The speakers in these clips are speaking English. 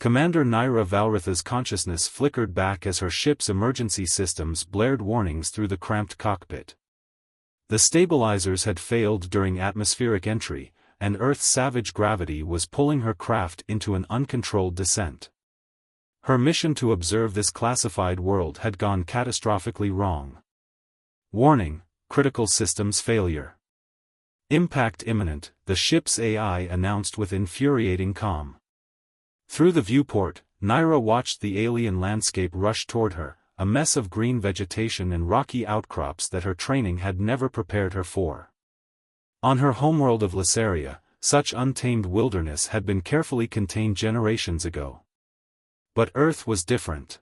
Commander Naira Valritha's consciousness flickered back as her ship's emergency systems blared warnings through the cramped cockpit. The stabilizers had failed during atmospheric entry, and Earth's savage gravity was pulling her craft into an uncontrolled descent. Her mission to observe this classified world had gone catastrophically wrong. Warning: critical systems failure. Impact imminent, the ship's AI announced with infuriating calm. Through the viewport, Naira watched the alien landscape rush toward her, a mess of green vegetation and rocky outcrops that her training had never prepared her for. On her homeworld of Lysaria, such untamed wilderness had been carefully contained generations ago. But Earth was different.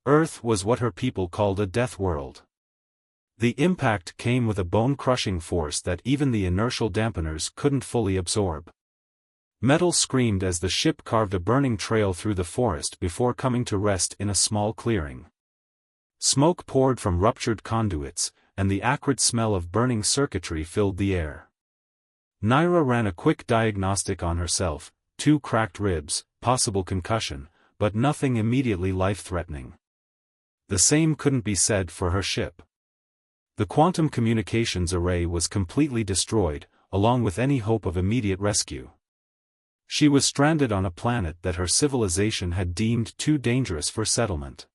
Earth was what her people called a Deathworld. The impact came with a bone-crushing force that even the inertial dampeners couldn't fully absorb. Metal screamed as the ship carved a burning trail through the forest before coming to rest in a small clearing. Smoke poured from ruptured conduits, and the acrid smell of burning circuitry filled the air. Naira ran a quick diagnostic on herself: 2 cracked ribs, possible concussion, but nothing immediately life-threatening. The same couldn't be said for her ship. The quantum communications array was completely destroyed, along with any hope of immediate rescue. She was stranded on a planet that her civilization had deemed too dangerous for settlement.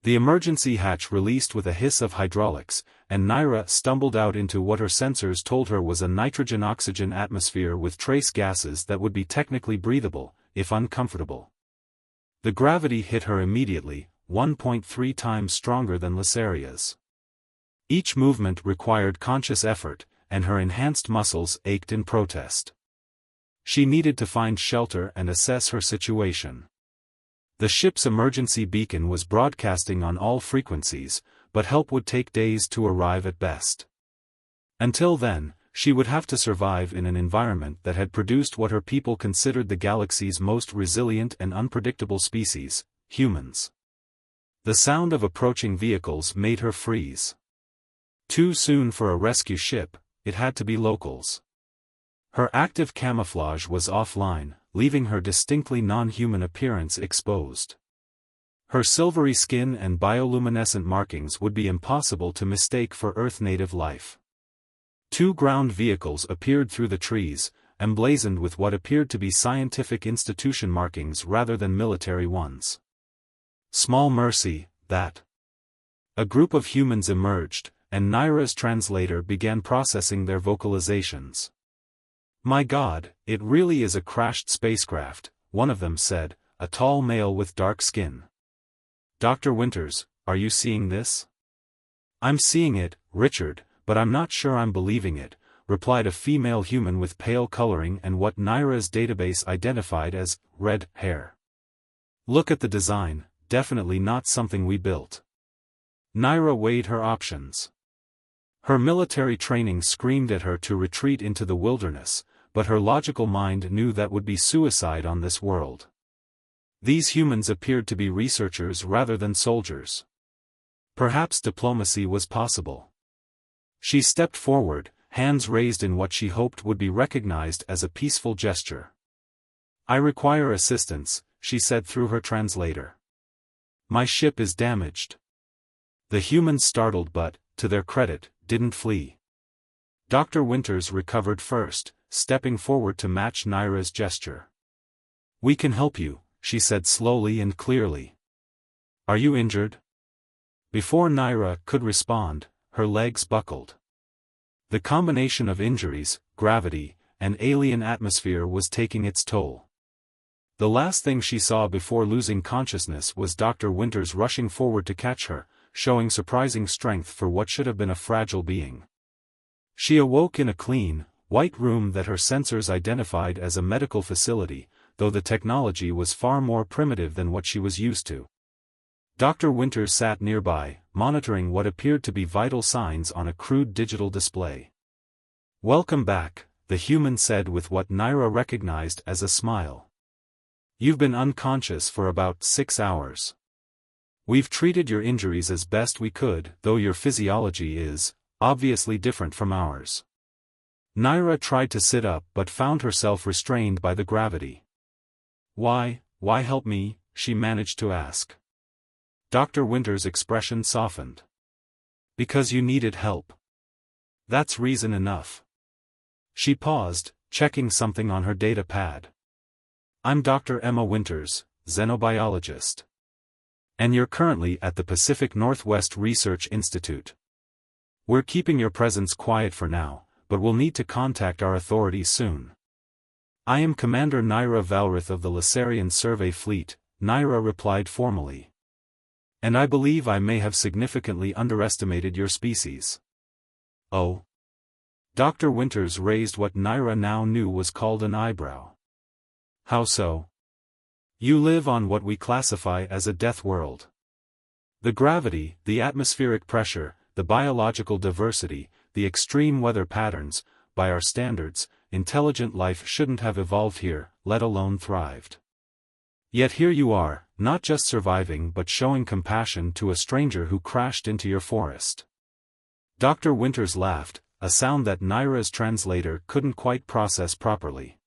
The emergency hatch released with a hiss of hydraulics, and Naira stumbled out into what her sensors told her was a nitrogen-oxygen atmosphere with trace gases that would be technically breathable, if uncomfortable. The gravity hit her immediately, 1.3 times stronger than Lysaria's. Each movement required conscious effort, and her enhanced muscles ached in protest. She needed to find shelter and assess her situation. The ship's emergency beacon was broadcasting on all frequencies, but help would take days to arrive at best. Until then, she would have to survive in an environment that had produced what her people considered the galaxy's most resilient and unpredictable species: humans. The sound of approaching vehicles made her freeze. Too soon for a rescue ship, it had to be locals. Her active camouflage was offline, leaving her distinctly non-human appearance exposed. Her silvery skin and bioluminescent markings would be impossible to mistake for Earth-native life. 2 ground vehicles appeared through the trees, emblazoned with what appeared to be scientific institution markings rather than military ones. Small mercy, that. A group of humans emerged, and Naira's translator began processing their vocalizations. "My God, it really is a crashed spacecraft," one of them said, a tall male with dark skin. "Dr. Winters, are you seeing this?" "I'm seeing it, Richard, but I'm not sure I'm believing it," replied a female human with pale coloring and what Naira's database identified as red hair. "Look at the design, definitely not something we built." Naira weighed her options. Her military training screamed at her to retreat into the wilderness, but her logical mind knew that would be suicide on this world. These humans appeared to be researchers rather than soldiers. Perhaps diplomacy was possible. She stepped forward, hands raised in what she hoped would be recognized as a peaceful gesture. "I require assistance," she said through her translator. "My ship is damaged." The humans startled but, to their credit, didn't flee. Dr. Winters recovered first, stepping forward to match Naira's gesture. "We can help you," she said slowly and clearly. "Are you injured?" Before Naira could respond, her legs buckled. The combination of injuries, gravity, and alien atmosphere was taking its toll. The last thing she saw before losing consciousness was Dr. Winters rushing forward to catch her, showing surprising strength for what should have been a fragile being. She awoke in a clean, white room that her sensors identified as a medical facility, though the technology was far more primitive than what she was used to. Dr. Winters sat nearby, monitoring what appeared to be vital signs on a crude digital display. "Welcome back," the human said with what Naira recognized as a smile. "You've been unconscious for about 6 hours. We've treated your injuries as best we could, though your physiology is, obviously different from ours." Naira tried to sit up but found herself restrained by the gravity. "Why, why help me?" she managed to ask. Dr. Winter's expression softened. "Because you needed help. That's reason enough." She paused, checking something on her data pad. "I'm Dr. Emma Winters, xenobiologist. And you're currently at the Pacific Northwest Research Institute. We're keeping your presence quiet for now, but we'll need to contact our authorities soon." "I am Commander Naira Valrith of the Lacerian Survey Fleet," Naira replied formally. "And I believe I may have significantly underestimated your species." "Oh?" Dr. Winters raised what Naira now knew was called an eyebrow. "How so?" "You live on what we classify as a death world. The gravity, the atmospheric pressure, the biological diversity, the extreme weather patterns, by our standards, intelligent life shouldn't have evolved here, let alone thrived. Yet here you are, not just surviving but showing compassion to a stranger who crashed into your forest." Dr. Winters laughed, a sound that Naira's translator couldn't quite process properly.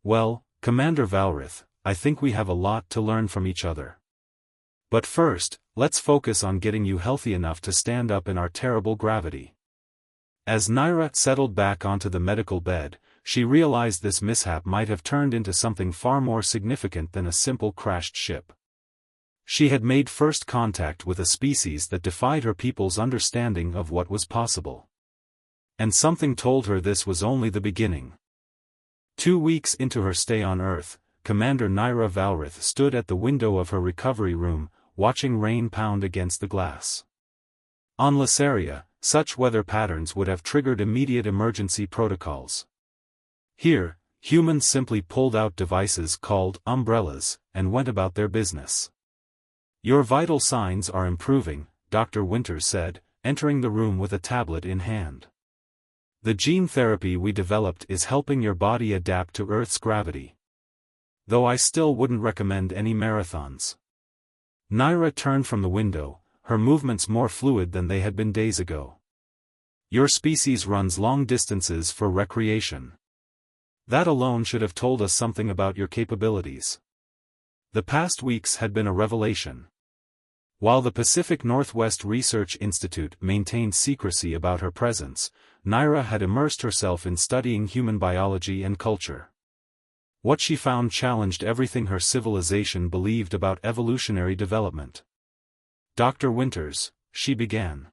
"Well, Commander Valrith, I think we have a lot to learn from each other. But first, let's focus on getting you healthy enough to stand up in our terrible gravity." As Naira settled back onto the medical bed, she realized this mishap might have turned into something far more significant than a simple crashed ship. She had made first contact with a species that defied her people's understanding of what was possible. And something told her this was only the beginning. 2 weeks into her stay on Earth, Commander Naira Valrith stood at the window of her recovery room, watching rain pound against the glass. On Laceria, such weather patterns would have triggered immediate emergency protocols. Here, humans simply pulled out devices called umbrellas, and went about their business. "Your vital signs are improving," Dr. Winters said, entering the room with a tablet in hand. "The gene therapy we developed is helping your body adapt to Earth's gravity. Though I still wouldn't recommend any marathons." Naira turned from the window, her movements more fluid than they had been days ago. "Your species runs long distances for recreation. That alone should have told us something about your capabilities." The past weeks had been a revelation. While the Pacific Northwest Research Institute maintained secrecy about her presence, Naira had immersed herself in studying human biology and culture. What she found challenged everything her civilization believed about evolutionary development. "Dr. Winters," she began.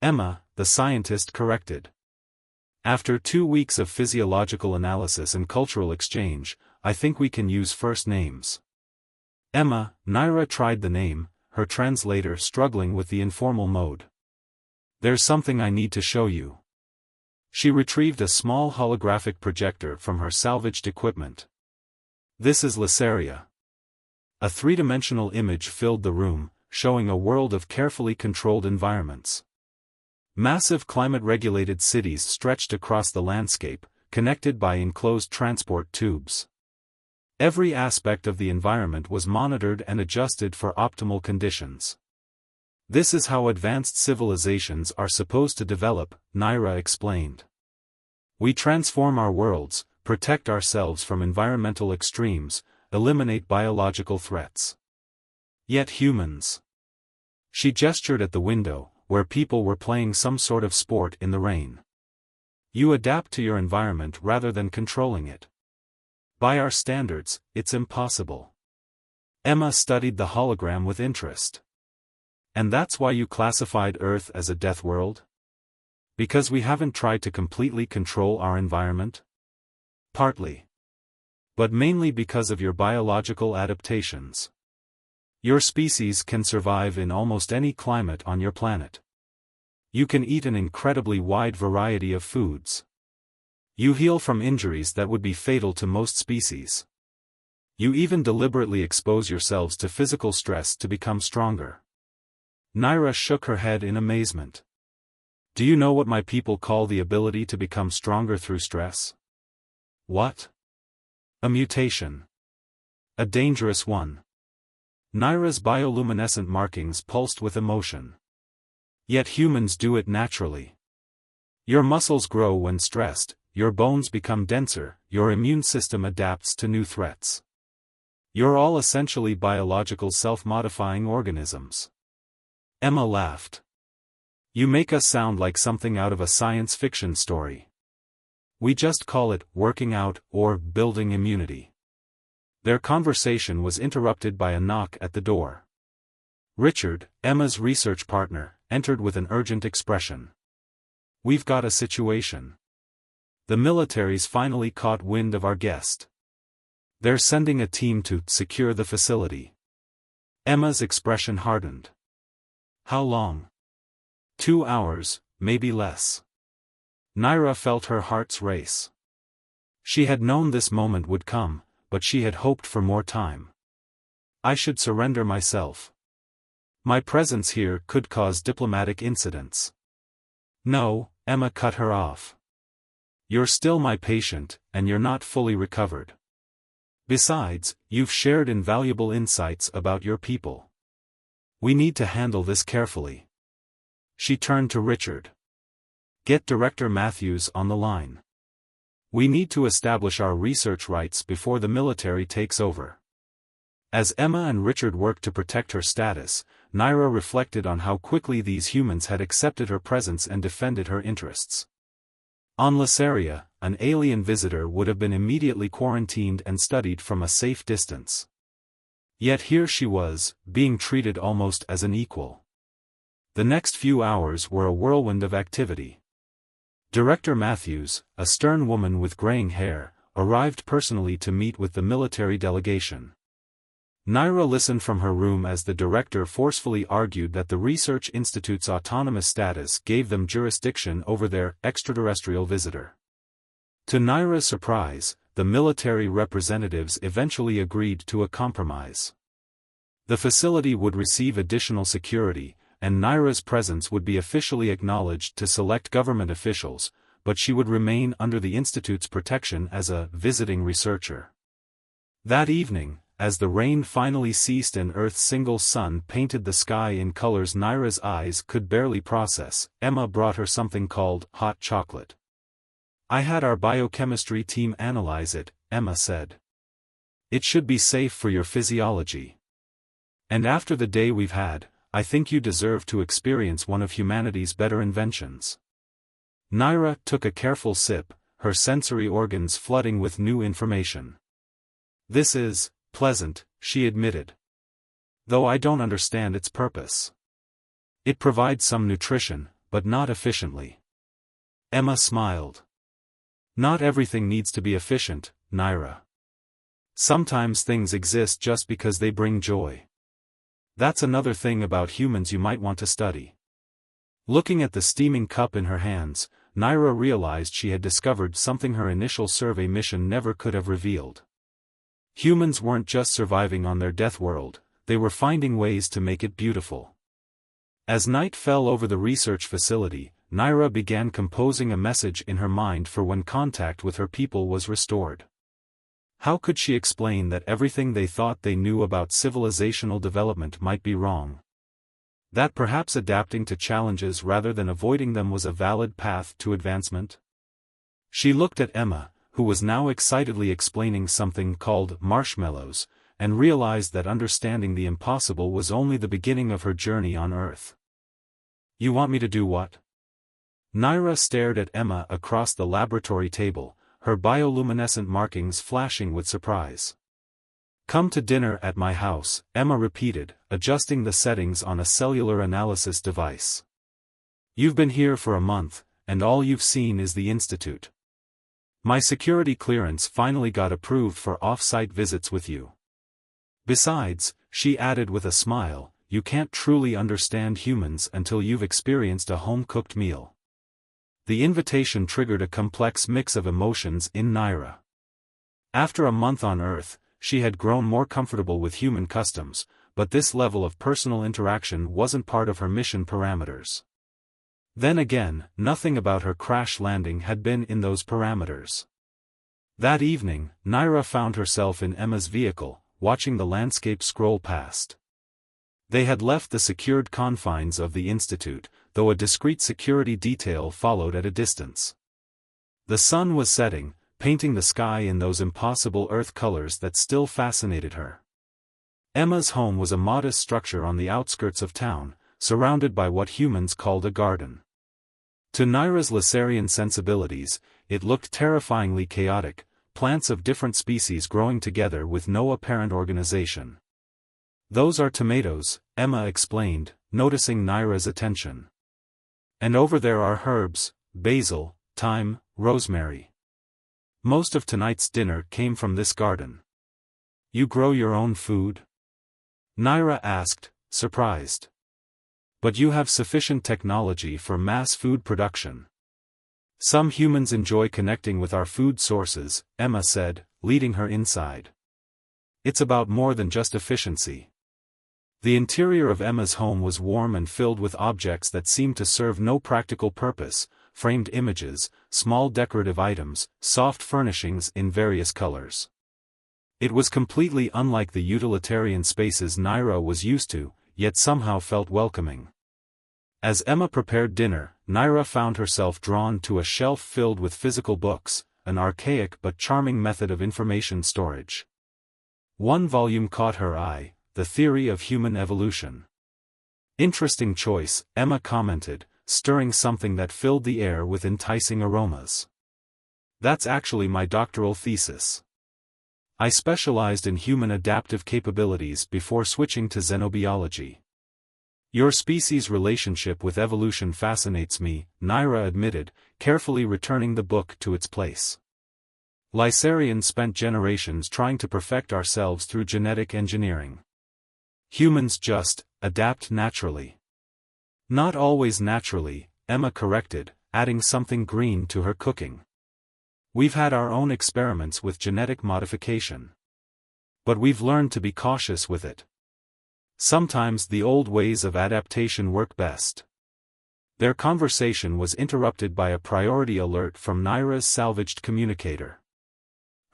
"Emma," the scientist corrected. "After 2 weeks of physiological analysis and cultural exchange, I think we can use first names." "Emma," Naira tried the name, her translator struggling with the informal mode. "There's something I need to show you." She retrieved a small holographic projector from her salvaged equipment. "This is Laceria." A three-dimensional image filled the room, showing a world of carefully controlled environments. Massive climate-regulated cities stretched across the landscape, connected by enclosed transport tubes. Every aspect of the environment was monitored and adjusted for optimal conditions. "This is how advanced civilizations are supposed to develop," Naira explained. "We transform our worlds, protect ourselves from environmental extremes, eliminate biological threats. Yet humans." She gestured at the window, where people were playing some sort of sport in the rain. "You adapt to your environment rather than controlling it. By our standards, it's impossible." Emma studied the hologram with interest. "And that's why you classified Earth as a death world? Because we haven't tried to completely control our environment?" "Partly. But mainly because of your biological adaptations. Your species can survive in almost any climate on your planet. You can eat an incredibly wide variety of foods. You heal from injuries that would be fatal to most species. You even deliberately expose yourselves to physical stress to become stronger." Naira shook her head in amazement. "Do you know what my people call the ability to become stronger through stress?" "What?" "A mutation. A dangerous one." Naira's bioluminescent markings pulsed with emotion. "Yet humans do it naturally. Your muscles grow when stressed, your bones become denser, your immune system adapts to new threats. You're all essentially biological self-modifying organisms. Emma laughed. You make us sound like something out of a science fiction story. We just call it working out or building immunity. Their conversation was interrupted by a knock at the door. Richard, Emma's research partner, entered with an urgent expression. We've got a situation. The military's finally caught wind of our guest. They're sending a team to secure the facility. Emma's expression hardened. How long? 2 hours, maybe less. Naira felt her heart's race. She had known this moment would come, but she had hoped for more time. I should surrender myself. My presence here could cause diplomatic incidents. No, Emma cut her off. You're still my patient, and you're not fully recovered. Besides, you've shared invaluable insights about your people. We need to handle this carefully. She turned to Richard. Get Director Matthews on the line. We need to establish our research rights before the military takes over. As Emma and Richard worked to protect her status, Naira reflected on how quickly these humans had accepted her presence and defended her interests. On Lasseria, an alien visitor would have been immediately quarantined and studied from a safe distance. Yet here she was, being treated almost as an equal. The next few hours were a whirlwind of activity. Director Matthews, a stern woman with graying hair, arrived personally to meet with the military delegation. Naira listened from her room as the director forcefully argued that the research institute's autonomous status gave them jurisdiction over their extraterrestrial visitor. To Naira's surprise, the military representatives eventually agreed to a compromise. The facility would receive additional security, and Naira's presence would be officially acknowledged to select government officials, but she would remain under the institute's protection as a visiting researcher. That evening, as the rain finally ceased and Earth's single sun painted the sky in colors Naira's eyes could barely process, Emma brought her something called hot chocolate. I had our biochemistry team analyze it, Emma said. It should be safe for your physiology. And after the day we've had, I think you deserve to experience one of humanity's better inventions. Naira took a careful sip, her sensory organs flooding with new information. This is pleasant, she admitted. Though I don't understand its purpose. It provides some nutrition, but not efficiently. Emma smiled. Not everything needs to be efficient, Naira. Sometimes things exist just because they bring joy. That's another thing about humans you might want to study. Looking at the steaming cup in her hands, Naira realized she had discovered something her initial survey mission never could have revealed. Humans weren't just surviving on their death world, they were finding ways to make it beautiful. As night fell over the research facility, Naira began composing a message in her mind for when contact with her people was restored. How could she explain that everything they thought they knew about civilizational development might be wrong? That perhaps adapting to challenges rather than avoiding them was a valid path to advancement? She looked at Emma, who was now excitedly explaining something called marshmallows, and realized that understanding the impossible was only the beginning of her journey on Earth. You want me to do what? Naira stared at Emma across the laboratory table, her bioluminescent markings flashing with surprise. Come to dinner at my house, Emma repeated, adjusting the settings on a cellular analysis device. You've been here for a month, and all you've seen is the Institute. My security clearance finally got approved for off-site visits with you. Besides, she added with a smile, you can't truly understand humans until you've experienced a home-cooked meal. The invitation triggered a complex mix of emotions in Naira. After a month on Earth, she had grown more comfortable with human customs, but this level of personal interaction wasn't part of her mission parameters. Then again, nothing about her crash landing had been in those parameters. That evening, Naira found herself in Emma's vehicle, watching the landscape scroll past. They had left the secured confines of the Institute, though a discreet security detail followed at a distance. The sun was setting, painting the sky in those impossible Earth colors that still fascinated her. Emma's home was a modest structure on the outskirts of town, surrounded by what humans called a garden. To Naira's Lasarian sensibilities, it looked terrifyingly chaotic, plants of different species growing together with no apparent organization. "Those are tomatoes," Emma explained, noticing Naira's attention. "And over there are herbs, basil, thyme, rosemary. Most of tonight's dinner came from this garden." "You grow your own food?" Naira asked, surprised. "But you have sufficient technology for mass food production." "Some humans enjoy connecting with our food sources," Emma said, leading her inside. "It's about more than just efficiency." The interior of Emma's home was warm and filled with objects that seemed to serve no practical purpose: framed images, small decorative items, soft furnishings in various colors. It was completely unlike the utilitarian spaces Naira was used to, yet somehow felt welcoming. As Emma prepared dinner, Naira found herself drawn to a shelf filled with physical books, an archaic but charming method of information storage. One volume caught her eye: The Theory of Human Evolution. "Interesting choice," Emma commented, stirring something that filled the air with enticing aromas. "That's actually my doctoral thesis. I specialized in human adaptive capabilities before switching to xenobiology." "Your species' relationship with evolution fascinates me," Naira admitted, carefully returning the book to its place. "Lysarians spent generations trying to perfect ourselves through genetic engineering. Humans just adapt naturally." "Not always naturally," Emma corrected, adding something green to her cooking. "We've had our own experiments with genetic modification. But we've learned to be cautious with it. Sometimes the old ways of adaptation work best." Their conversation was interrupted by a priority alert from Naira's salvaged communicator.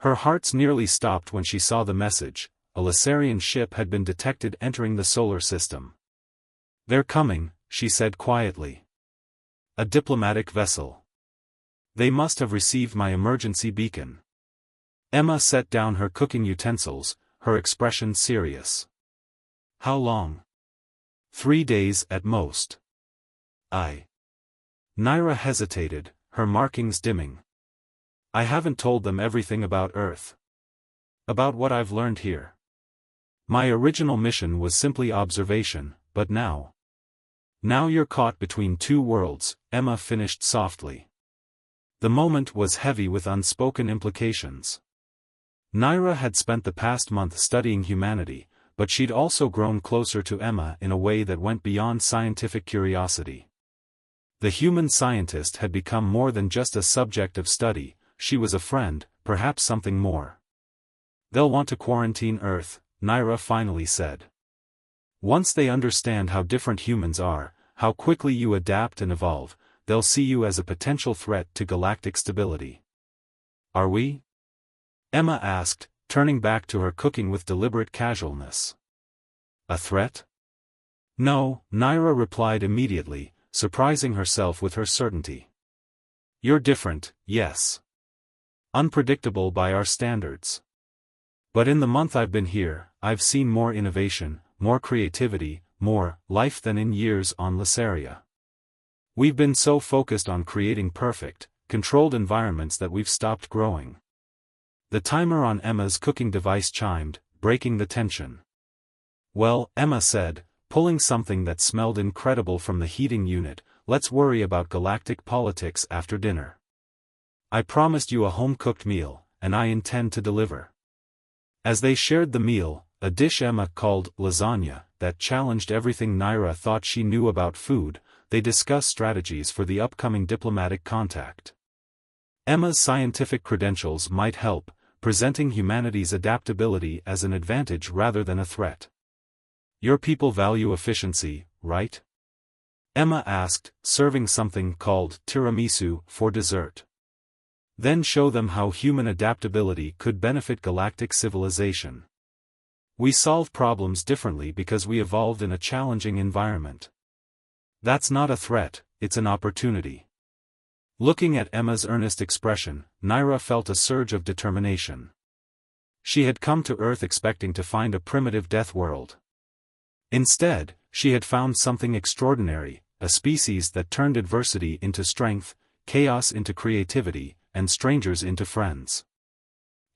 Her hearts nearly stopped when she saw the message: a Lasarian ship had been detected entering the solar system. "They're coming," she said quietly. "A diplomatic vessel. They must have received my emergency beacon." Emma set down her cooking utensils, her expression serious. "How long?" "3 days at most." Naira hesitated, her markings dimming. "I haven't told them everything about Earth. About what I've learned here. My original mission was simply observation, but now you're caught between two worlds," Emma finished softly. The moment was heavy with unspoken implications. Naira had spent the past month studying humanity, but she'd also grown closer to Emma in a way that went beyond scientific curiosity. The human scientist had become more than just a subject of study; she was a friend, perhaps something more. "They'll want to quarantine Earth," Naira finally said. "Once they understand how different humans are, how quickly you adapt and evolve, they'll see you as a potential threat to galactic stability." "Are we?" Emma asked, turning back to her cooking with deliberate casualness. "A threat?" "No," Naira replied immediately, surprising herself with her certainty. "You're different, yes. Unpredictable by our standards. But in the month I've been here, I've seen more innovation, more creativity, more life than in years on Lasaria. We've been so focused on creating perfect, controlled environments that we've stopped growing." The timer on Emma's cooking device chimed, breaking the tension. "Well," Emma said, pulling something that smelled incredible from the heating unit, "let's worry about galactic politics after dinner. I promised you a home-cooked meal, and I intend to deliver." As they shared the meal, a dish Emma called lasagna, that challenged everything Naira thought she knew about food, they discussed strategies for the upcoming diplomatic contact. Emma's scientific credentials might help, presenting humanity's adaptability as an advantage rather than a threat. "Your people value efficiency, right?" Emma asked, serving something called tiramisu for dessert. "Then show them how human adaptability could benefit galactic civilization. We solve problems differently because we evolved in a challenging environment. That's not a threat, it's an opportunity." Looking at Emma's earnest expression, Naira felt a surge of determination. She had come to Earth expecting to find a primitive death world. Instead, she had found something extraordinary, a species that turned adversity into strength, chaos into creativity, and strangers into friends.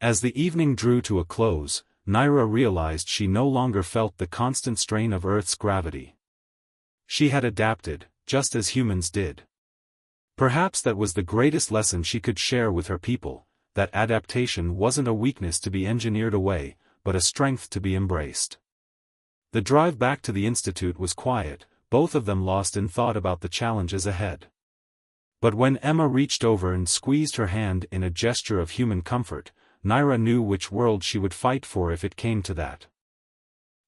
As the evening drew to a close, Naira realized she no longer felt the constant strain of Earth's gravity. She had adapted, just as humans did. Perhaps that was the greatest lesson she could share with her people, that adaptation wasn't a weakness to be engineered away, but a strength to be embraced. The drive back to the Institute was quiet, both of them lost in thought about the challenges ahead. But when Emma reached over and squeezed her hand in a gesture of human comfort, Naira knew which world she would fight for if it came to that.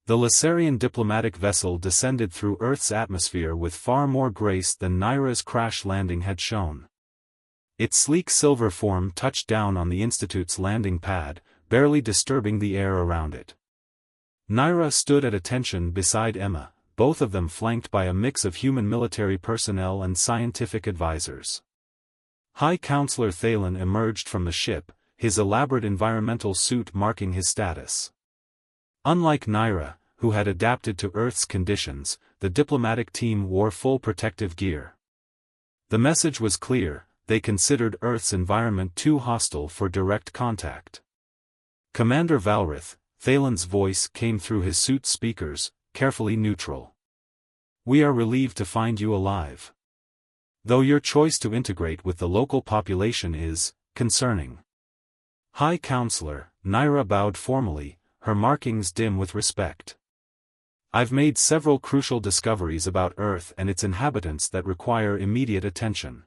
The Lasarian diplomatic vessel descended through Earth's atmosphere with far more grace than Naira's crash landing had shown. Its sleek silver form touched down on the Institute's landing pad, barely disturbing the air around it. Naira stood at attention beside Emma, both of them flanked by a mix of human military personnel and scientific advisors. High Counselor Thalen emerged from the ship, his elaborate environmental suit marking his status. Unlike Naira, who had adapted to Earth's conditions, the diplomatic team wore full protective gear. The message was clear: they considered Earth's environment too hostile for direct contact. Commander Valrith, Thalen's voice came through his suit speakers, carefully neutral. "We are relieved to find you alive. Though your choice to integrate with the local population is concerning." High Counselor, Naira bowed formally, her markings dim with respect. "I've made several crucial discoveries about Earth and its inhabitants that require immediate attention."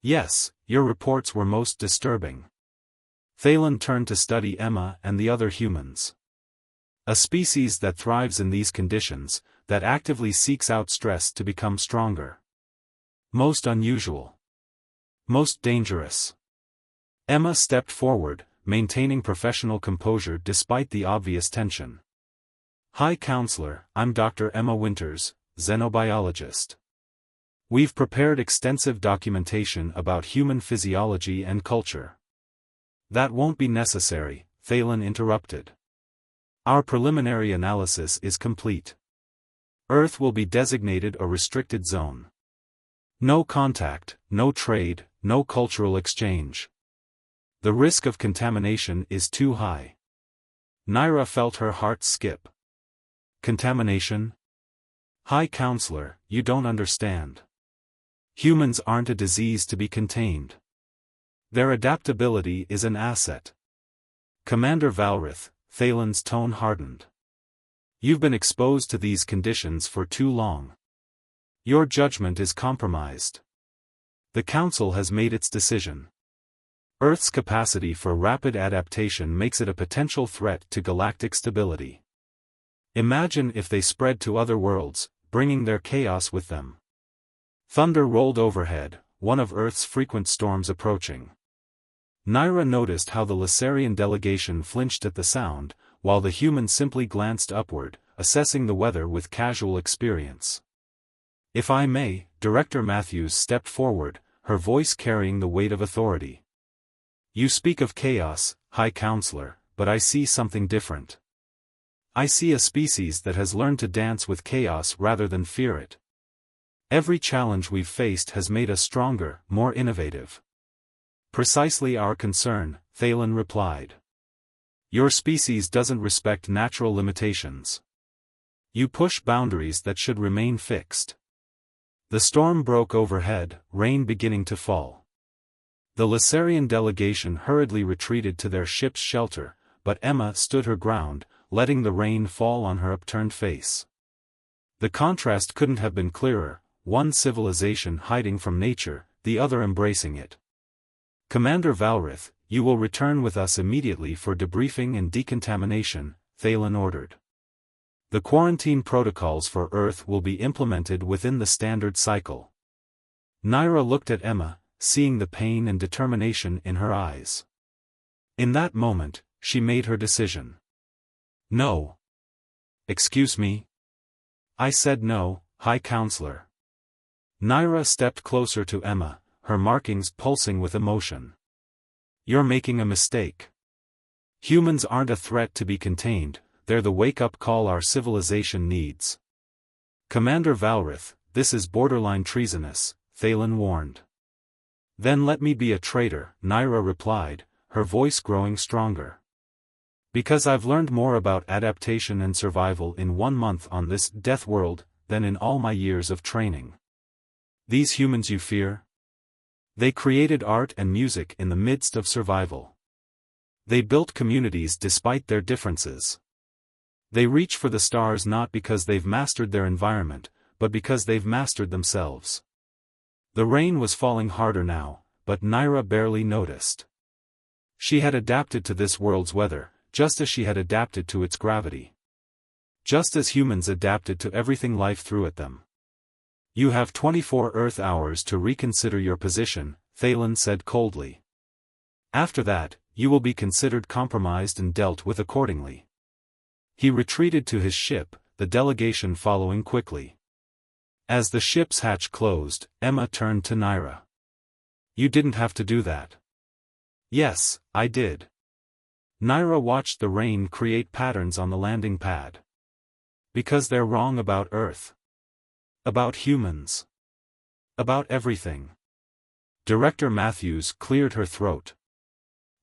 "Yes, your reports were most disturbing." Thalen turned to study Emma and the other humans. "A species that thrives in these conditions, that actively seeks out stress to become stronger. Most unusual. Most dangerous." Emma stepped forward, maintaining professional composure despite the obvious tension. "High Counselor, I'm Dr. Emma Winters, xenobiologist. We've prepared extensive documentation about human physiology and culture." "That won't be necessary," Thalen interrupted. "Our preliminary analysis is complete. Earth will be designated a restricted zone. No contact, no trade, no cultural exchange. The risk of contamination is too high." Naira felt her heart skip. "Contamination? High Counselor, you don't understand. Humans aren't a disease to be contained. Their adaptability is an asset." "Commander Valrith," Thalen's tone hardened. "You've been exposed to these conditions for too long. Your judgment is compromised. The Council has made its decision. Earth's capacity for rapid adaptation makes it a potential threat to galactic stability. Imagine if they spread to other worlds, bringing their chaos with them." Thunder rolled overhead, one of Earth's frequent storms approaching. Naira noticed how the Lasarian delegation flinched at the sound, while the humans simply glanced upward, assessing the weather with casual experience. "If I may," Director Matthews stepped forward, her voice carrying the weight of authority. "You speak of chaos, High Counselor, but I see something different. I see a species that has learned to dance with chaos rather than fear it. Every challenge we've faced has made us stronger, more innovative." "Precisely our concern," Thalen replied. "Your species doesn't respect natural limitations. You push boundaries that should remain fixed." The storm broke overhead, rain beginning to fall. The Lasarian delegation hurriedly retreated to their ship's shelter, but Emma stood her ground, letting the rain fall on her upturned face. The contrast couldn't have been clearer, one civilization hiding from nature, the other embracing it. "Commander Valrith, you will return with us immediately for debriefing and decontamination," Thalen ordered. "The quarantine protocols for Earth will be implemented within the standard cycle." Naira looked at Emma, seeing the pain and determination in her eyes. In that moment, she made her decision. "No." "Excuse me?" "I said no, High Counselor." Naira stepped closer to Emma, her markings pulsing with emotion. "You're making a mistake. Humans aren't a threat to be contained, they're the wake-up call our civilization needs. Commander Valrith, this is borderline treasonous, Thalen warned. Then let me be a traitor, Naira replied, her voice growing stronger. Because I've learned more about adaptation and survival in 1 month on this Deathworld than in all my years of training. These humans you fear? They created art and music in the midst of survival. They built communities despite their differences. They reach for the stars not because they've mastered their environment, but because they've mastered themselves. The rain was falling harder now, but Naira barely noticed. She had adapted to this world's weather, just as she had adapted to its gravity. Just as humans adapted to everything life threw at them. You have 24 Earth hours to reconsider your position, Thalen said coldly. After that, you will be considered compromised and dealt with accordingly. He retreated to his ship, the delegation following quickly. As the ship's hatch closed, Emma turned to Naira. You didn't have to do that. Yes, I did. Naira watched the rain create patterns on the landing pad. Because they're wrong about Earth. About humans. About everything. Director Matthews cleared her throat.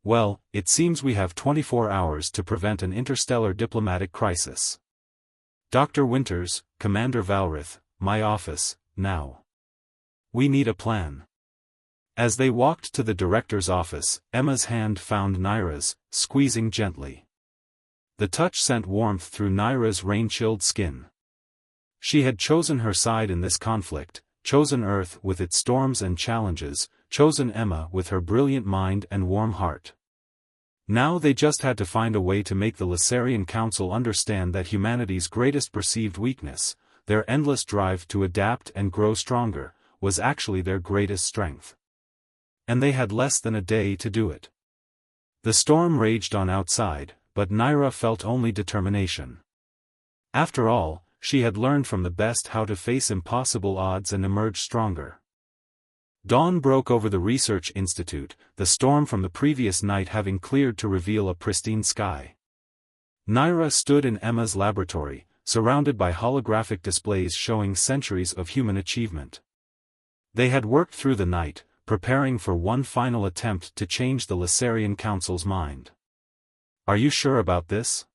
Well, it seems we have 24 hours to prevent an interstellar diplomatic crisis. Dr. Winters, Commander Valrith, my office, now. We need a plan. As they walked to the director's office, Emma's hand found Naira's, squeezing gently. The touch sent warmth through Naira's rain-chilled skin. She had chosen her side in this conflict, chosen Earth with its storms and challenges, chosen Emma with her brilliant mind and warm heart. Now they just had to find a way to make the Lysarian Council understand that humanity's greatest perceived weakness, their endless drive to adapt and grow stronger, was actually their greatest strength. And they had less than a day to do it. The storm raged on outside, but Naira felt only determination. After all, she had learned from the best how to face impossible odds and emerge stronger. Dawn broke over the research institute, the storm from the previous night having cleared to reveal a pristine sky. Naira stood in Emma's laboratory, surrounded by holographic displays showing centuries of human achievement. They had worked through the night, preparing for one final attempt to change the Lysarian Council's mind. Are you sure about this?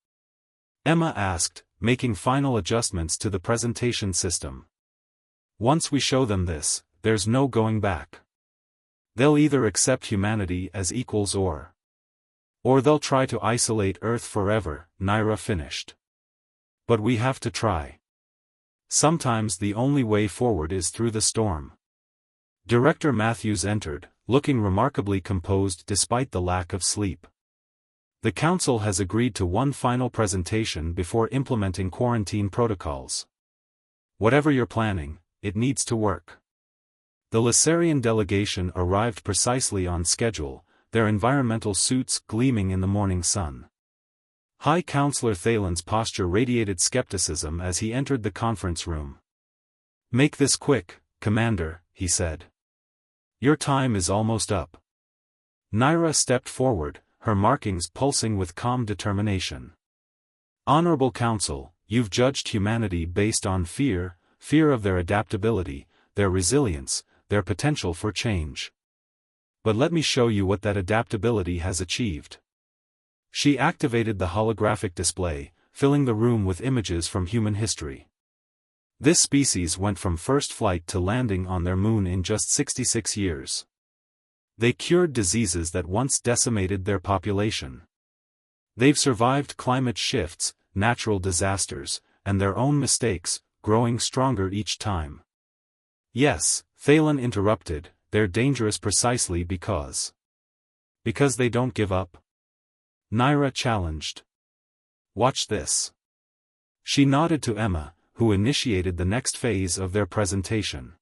Emma asked, making final adjustments to the presentation system. Once we show them this, there's no going back. They'll either accept humanity as equals or they'll try to isolate Earth forever, Naira finished. But we have to try. Sometimes the only way forward is through the storm. Director Matthews entered, looking remarkably composed despite the lack of sleep. The Council has agreed to one final presentation before implementing quarantine protocols. Whatever you're planning, it needs to work. The Lysarian delegation arrived precisely on schedule, their environmental suits gleaming in the morning sun. High Counselor Thalen's posture radiated skepticism as he entered the conference room. Make this quick, Commander, he said. Your time is almost up. Naira stepped forward, her markings pulsing with calm determination. Honorable Council, you've judged humanity based on fear of their adaptability, their resilience, their potential for change. But let me show you what that adaptability has achieved. She activated the holographic display, filling the room with images from human history. This species went from first flight to landing on their moon in just 66 years. They cured diseases that once decimated their population. They've survived climate shifts, natural disasters, and their own mistakes, growing stronger each time. Yes, Thalen interrupted, they're dangerous precisely because they don't give up? Naira challenged. Watch this. She nodded to Emma, who initiated the next phase of their presentation.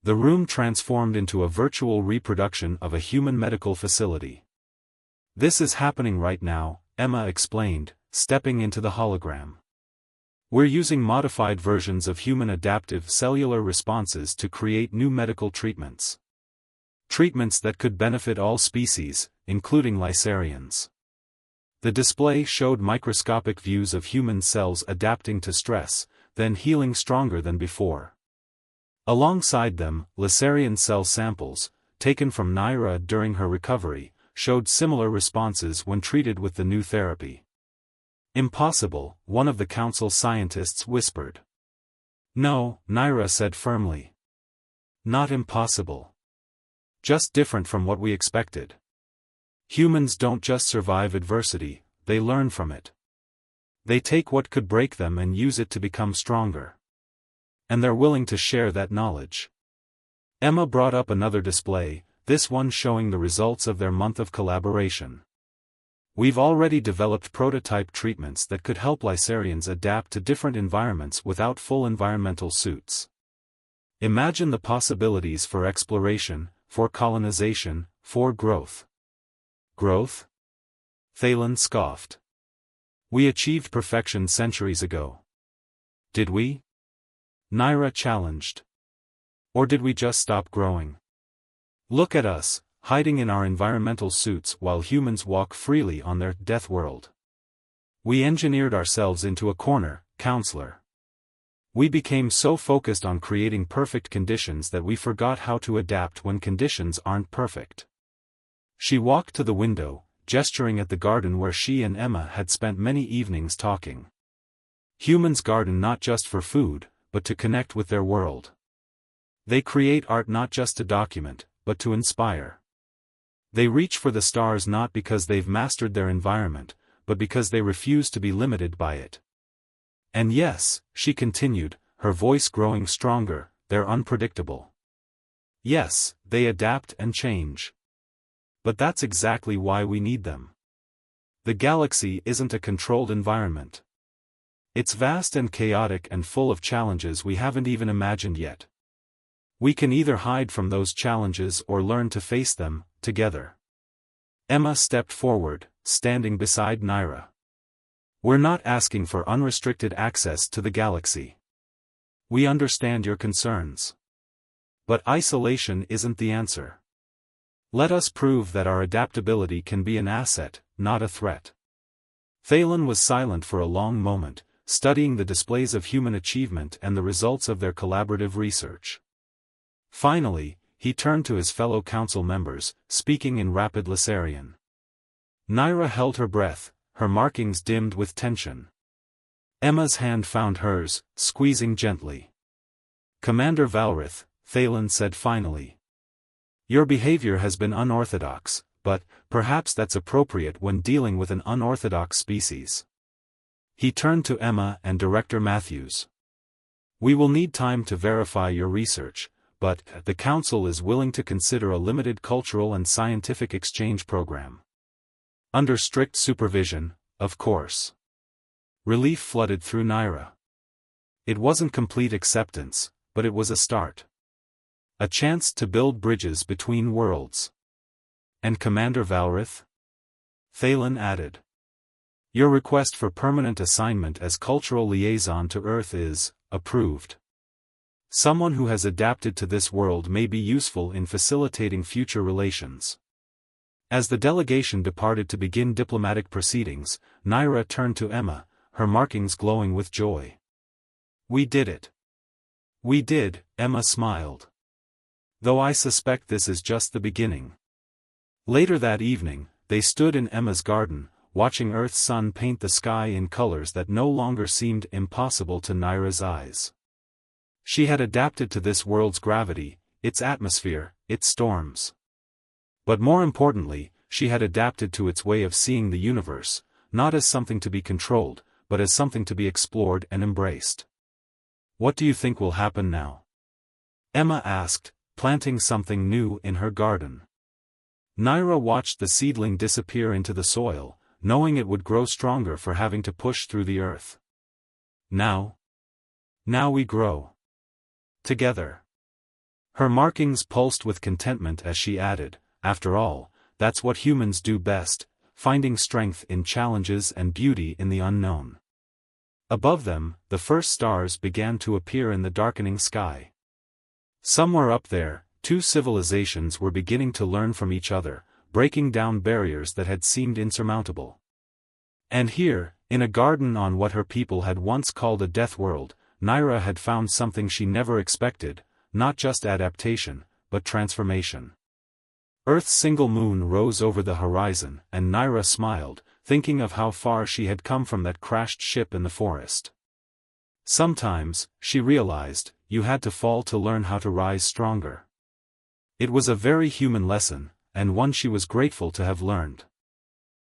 The room transformed into a virtual reproduction of a human medical facility. This is happening right now, Emma explained, stepping into the hologram. We're using modified versions of human adaptive cellular responses to create new medical treatments. Treatments that could benefit all species, including Lysarians. The display showed microscopic views of human cells adapting to stress, then healing stronger than before. Alongside them, Lysarian cell samples, taken from Naira during her recovery, showed similar responses when treated with the new therapy. "Impossible," one of the council scientists whispered. "No," Naira said firmly. "Not impossible. Just different from what we expected. Humans don't just survive adversity, they learn from it. They take what could break them and use it to become stronger. And they're willing to share that knowledge." Emma brought up another display, this one showing the results of their month of collaboration. "We've already developed prototype treatments that could help Lysarians adapt to different environments without full environmental suits. Imagine the possibilities for exploration, for colonization, for growth." "Growth?" Thalen scoffed. "We achieved perfection centuries ago." "Did we?" Naira challenged. "Or did we just stop growing? Look at us, hiding in our environmental suits while humans walk freely on their Deathworld. We engineered ourselves into a corner, counselor. We became so focused on creating perfect conditions that we forgot how to adapt when conditions aren't perfect." She walked to the window, gesturing at the garden where she and Emma had spent many evenings talking. Humans garden not just for food, but to connect with their world. They create art not just to document, but to inspire. They reach for the stars not because they've mastered their environment, but because they refuse to be limited by it. And yes, she continued, her voice growing stronger, they're unpredictable. Yes, they adapt and change. But that's exactly why we need them. The galaxy isn't a controlled environment. It's vast and chaotic and full of challenges we haven't even imagined yet. We can either hide from those challenges or learn to face them, together. Emma stepped forward, standing beside Naira. "We're not asking for unrestricted access to the galaxy. We understand your concerns. But isolation isn't the answer. Let us prove that our adaptability can be an asset, not a threat." Thalen was silent for a long moment, studying the displays of human achievement and the results of their collaborative research. Finally, he turned to his fellow council members, speaking in rapid Lysarian. Naira held her breath, her markings dimmed with tension. Emma's hand found hers, squeezing gently. "Commander Valrith," Thalen said finally. "Your behavior has been unorthodox, but perhaps that's appropriate when dealing with an unorthodox species." He turned to Emma and Director Matthews. "We will need time to verify your research, but the Council is willing to consider a limited cultural and scientific exchange program. Under strict supervision, of course." Relief flooded through Naira. It wasn't complete acceptance, but it was a start. A chance to build bridges between worlds. "And Commander Valrith?" Thalen added. "Your request for permanent assignment as cultural liaison to Earth is approved. Someone who has adapted to this world may be useful in facilitating future relations." As the delegation departed to begin diplomatic proceedings, Naira turned to Emma, her markings glowing with joy. "We did it." "We did," Emma smiled. "Though I suspect this is just the beginning." Later that evening, they stood in Emma's garden, watching Earth's sun paint the sky in colors that no longer seemed impossible to Naira's eyes. She had adapted to this world's gravity, its atmosphere, its storms. But more importantly, she had adapted to its way of seeing the universe, not as something to be controlled, but as something to be explored and embraced. "What do you think will happen now?" Emma asked, planting something new in her garden. Naira watched the seedling disappear into the soil, knowing it would grow stronger for having to push through the earth. Now we grow. Together." Her markings pulsed with contentment as she added, "After all, that's what humans do best, finding strength in challenges and beauty in the unknown." Above them, the first stars began to appear in the darkening sky. Somewhere up there, two civilizations were beginning to learn from each other, breaking down barriers that had seemed insurmountable. And here, in a garden on what her people had once called a Deathworld, Naira had found something she never expected, not just adaptation, but transformation. Earth's single moon rose over the horizon, and Naira smiled, thinking of how far she had come from that crashed ship in the forest. Sometimes, she realized, you had to fall to learn how to rise stronger. It was a very human lesson, and one she was grateful to have learned.